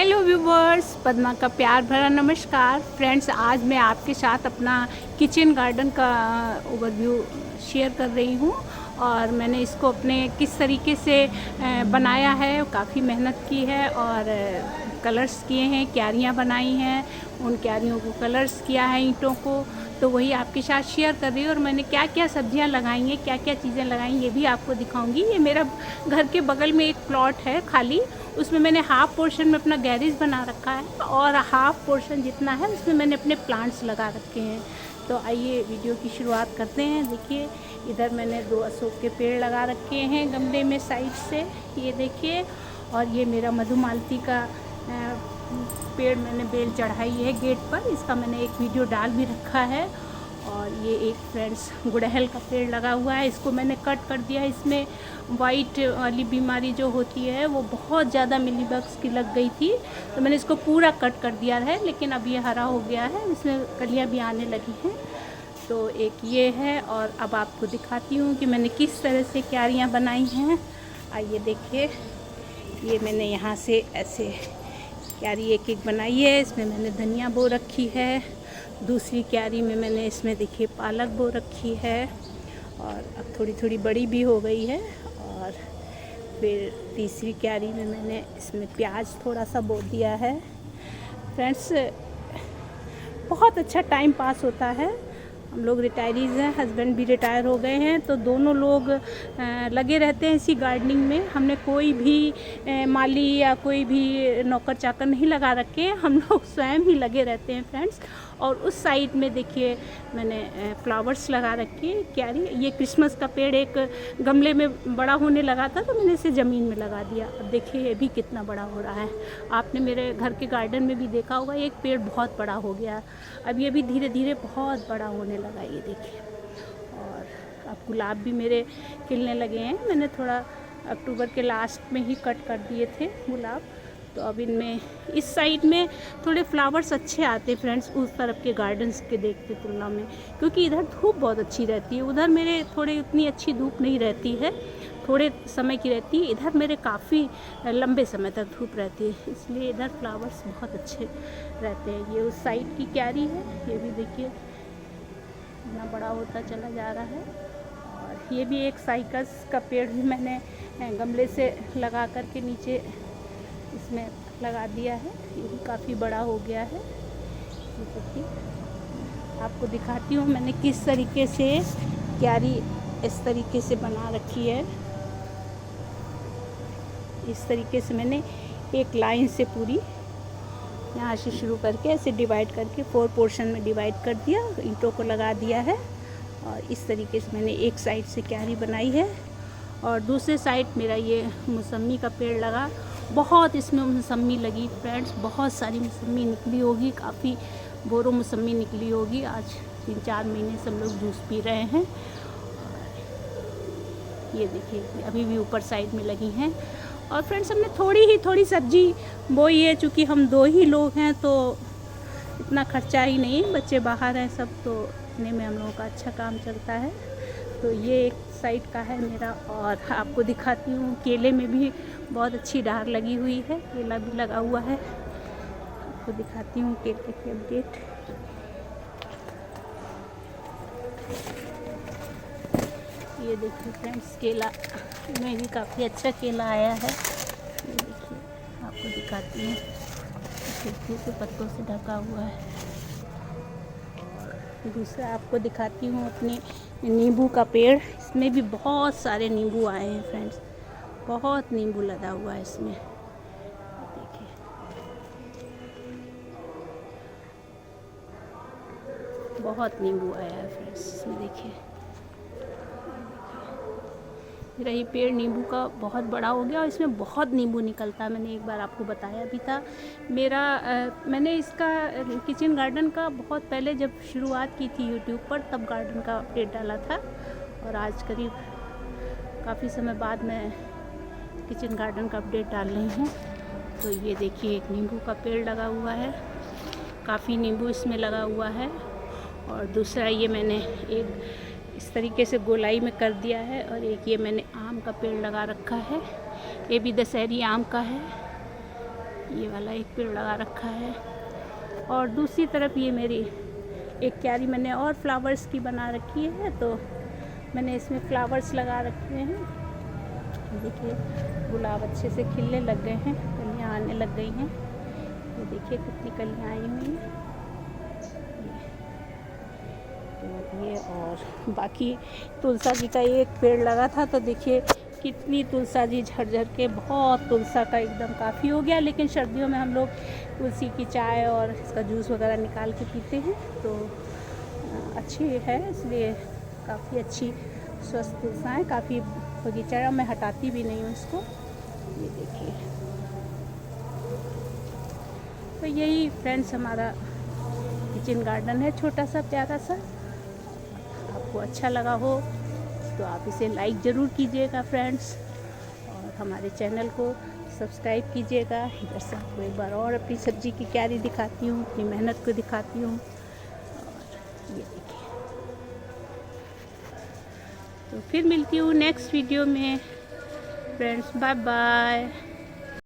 Hello viewers, Padma का प्यार भरा नमस्कार। फ्रेंड्स, आज मैं आपके साथ अपना किचन गार्डन का ओवरव्यू शेयर कर रही हूँ। और मैंने इसको अपने किस तरीके से बनाया है, काफ़ी मेहनत की है और कलर्स किए हैं, क्यारियाँ बनाई हैं, उन क्यारियों को कलर्स किया है, ईंटों को। तो वही आपके साथ शेयर कर रही हूँ। और मैंने क्या क्या सब्जियाँ लगाई हैं, क्या क्या चीज़ें लगाई हैं, ये भी आपको दिखाऊंगी। ये मेरा घर के बगल में एक प्लॉट है खाली, उसमें मैंने हाफ़ पोर्शन में अपना गैरेज बना रखा है और हाफ़ पोर्शन जितना है उसमें मैंने अपने प्लांट्स लगा रखे हैं। तो आइए वीडियो की शुरुआत करते हैं। देखिए, इधर मैंने 2 अशोक के पेड़ लगा रखे हैं गमले में साइड से, ये देखिए। और ये मेरा मधुमालती का पेड़ मैंने बेल चढ़ाई है गेट पर, इसका मैंने एक वीडियो डाल भी रखा है। और ये एक फ्रेंड्स गुड़हल का पेड़ लगा हुआ है, इसको मैंने कट कर दिया। इसमें वाइट वाली बीमारी जो होती है वो बहुत ज़्यादा मिलीबग्स की लग गई थी, तो मैंने इसको पूरा कट कर दिया है। लेकिन अब ये हरा हो गया है, इसमें कलियाँ भी आने लगी हैं। तो एक ये है, और अब आपको दिखाती हूँ कि मैंने किस तरह से क्यारियाँ बनाई हैं। आइए देखिए, ये मैंने यहाँ से ऐसे क्यारी एक एक बनाई है। इसमें मैंने धनिया बो रखी है, दूसरी क्यारी में मैंने इसमें देखिए पालक बो रखी है, और अब थोड़ी थोड़ी बड़ी भी हो गई है। और फिर तीसरी क्यारी में मैंने इसमें प्याज थोड़ा सा बो दिया है। फ्रेंड्स, बहुत अच्छा टाइम पास होता है। हम लोग रिटायरीज़ हैं, हस्बैंड भी रिटायर हो गए हैं, तो दोनों लोग लगे रहते हैं इसी गार्डनिंग में। हमने कोई भी माली या कोई भी नौकर चाकर नहीं लगा रखे हैं, हम लोग स्वयं ही लगे रहते हैं फ्रेंड्स। और उस साइड में देखिए मैंने फ्लावर्स लगा रखे हैं, क्यारी। ये क्रिसमस का पेड़ एक गमले में बड़ा होने लगा था, तो मैंने इसे ज़मीन में लगा दिया। अब देखिए ये भी कितना बड़ा हो रहा है। आपने मेरे घर के गार्डन में भी देखा होगा, एक पेड़ बहुत बड़ा हो गया, अब ये भी धीरे धीरे बहुत बड़ा होने लगा, ये देखिए। और अब गुलाब भी मेरे खिलने लगे हैं। मैंने थोड़ा अक्टूबर के लास्ट में ही कट कर दिए थे गुलाब, तो अब इनमें इस साइड में थोड़े फ्लावर्स अच्छे आते फ्रेंड्स उस तरफ के गार्डन्स के देखते तुलना में, क्योंकि इधर धूप बहुत अच्छी रहती है। उधर मेरे थोड़े उतनी अच्छी धूप नहीं रहती है, थोड़े समय की रहती है। इधर मेरे काफ़ी लंबे समय तक धूप रहती है, इसलिए इधर फ्लावर्स बहुत अच्छे रहते हैं। ये उस साइड की क्यारी है, ये भी देखिए इतना बड़ा होता चला जा रहा है। और ये भी एक साइकस का पेड़ भी मैंने गमले से लगा करके नीचे इसमें लगा दिया है, ये भी काफ़ी बड़ा हो गया है। ये देखिए, आपको दिखाती हूँ मैंने किस तरीके से क्यारी इस तरीके से बना रखी है। इस तरीके से मैंने एक लाइन से पूरी यहाँ से शुरू करके ऐसे डिवाइड करके 4 पोर्शन में डिवाइड कर दिया, ईंटों को लगा दिया है। और इस तरीके से मैंने एक साइड से क्यारी बनाई है। और दूसरे साइड मेरा ये मौसमी का पेड़ लगा, बहुत इसमें मौसमी लगी फ्रेंड्स, बहुत सारी मौसमी निकली होगी, काफ़ी बोरों मौसमी निकली होगी। आज 3-4 महीने से हम लोग जूस पी रहे हैं। ये देखिए अभी भी ऊपर साइड में लगी हैं। और फ्रेंड्स, हमने थोड़ी सब्जी बोई है, चूँकि हम 2 ही लोग हैं तो इतना खर्चा ही नहीं, बच्चे बाहर हैं सब, तो इतने में हम लोगों का अच्छा काम चलता है। तो ये एक साइड का है मेरा। और आपको दिखाती हूँ, केले में भी बहुत अच्छी डार लगी हुई है, केला भी लगा हुआ है। आपको दिखाती हूँ केले की अपडेट। ये देखिए फ्रेंड्स, केला में भी काफ़ी अच्छा केला आया है। ये देखिए, आपको दिखाती हूँ, खिड़की से पत्तों से ढका हुआ है। दूसरा आपको दिखाती हूँ अपने नींबू का पेड़, इसमें भी बहुत सारे नींबू आए हैं फ्रेंड्स, बहुत नींबू लगा हुआ है इसमें। देखिए, बहुत नींबू आया है फ्रेंड्स इसमें। देखिए मेरा ये पेड़ नींबू का बहुत बड़ा हो गया और इसमें बहुत नींबू निकलता है। मैंने एक बार आपको बताया भी था। मैंने इसका किचन गार्डन का बहुत पहले जब शुरुआत की थी यूट्यूब पर, तब गार्डन का अपडेट डाला था। और आज करीब काफ़ी समय बाद मैं किचन गार्डन का अपडेट डाल रही हूँ। तो ये देखिए, एक नींबू का पेड़ लगा हुआ है, काफ़ी नींबू इसमें लगा हुआ है। और दूसरा ये मैंने एक इस तरीके से गोलाई में कर दिया है। और एक ये मैंने आम का पेड़ लगा रखा है, ये भी दशहरी आम का है। ये वाला एक पेड़ लगा रखा है। और दूसरी तरफ ये मेरी एक क्यारी मैंने और फ्लावर्स की बना रखी है, तो मैंने इसमें फ्लावर्स लगा रखे हैं। देखिए गुलाब अच्छे से खिलने लग गए हैं, कलियाँ आने लग गई हैं। ये देखिए कितनी कलियाँ आई हुई हैं। तो ये और बाकी तुलसा जी का एक पेड़ लगा था, तो देखिए कितनी तुलसा जी झड़ झड़ के बहुत तुलसा का एकदम काफ़ी हो गया। लेकिन सर्दियों में हम लोग तुलसी की चाय और इसका जूस वगैरह निकाल के पीते हैं, तो अच्छी है, इसलिए काफ़ी अच्छी स्वस्थ तुलसा है। काफ़ी बगीचा मैं हटाती भी नहीं हूँ इसको। ये देखिए, तो यही फ्रेंड्स हमारा किचन गार्डन है, छोटा सा प्यारा सा। आपको अच्छा लगा हो तो आप इसे लाइक ज़रूर कीजिएगा फ्रेंड्स, और हमारे चैनल को सब्सक्राइब कीजिएगा। इधर से आपको एक बार और अपनी सब्ज़ी की क्यारी दिखाती हूँ, अपनी मेहनत को दिखाती हूँ। और ये देखिए, तो फिर मिलती हूँ नेक्स्ट वीडियो में फ्रेंड्स। Bye bye.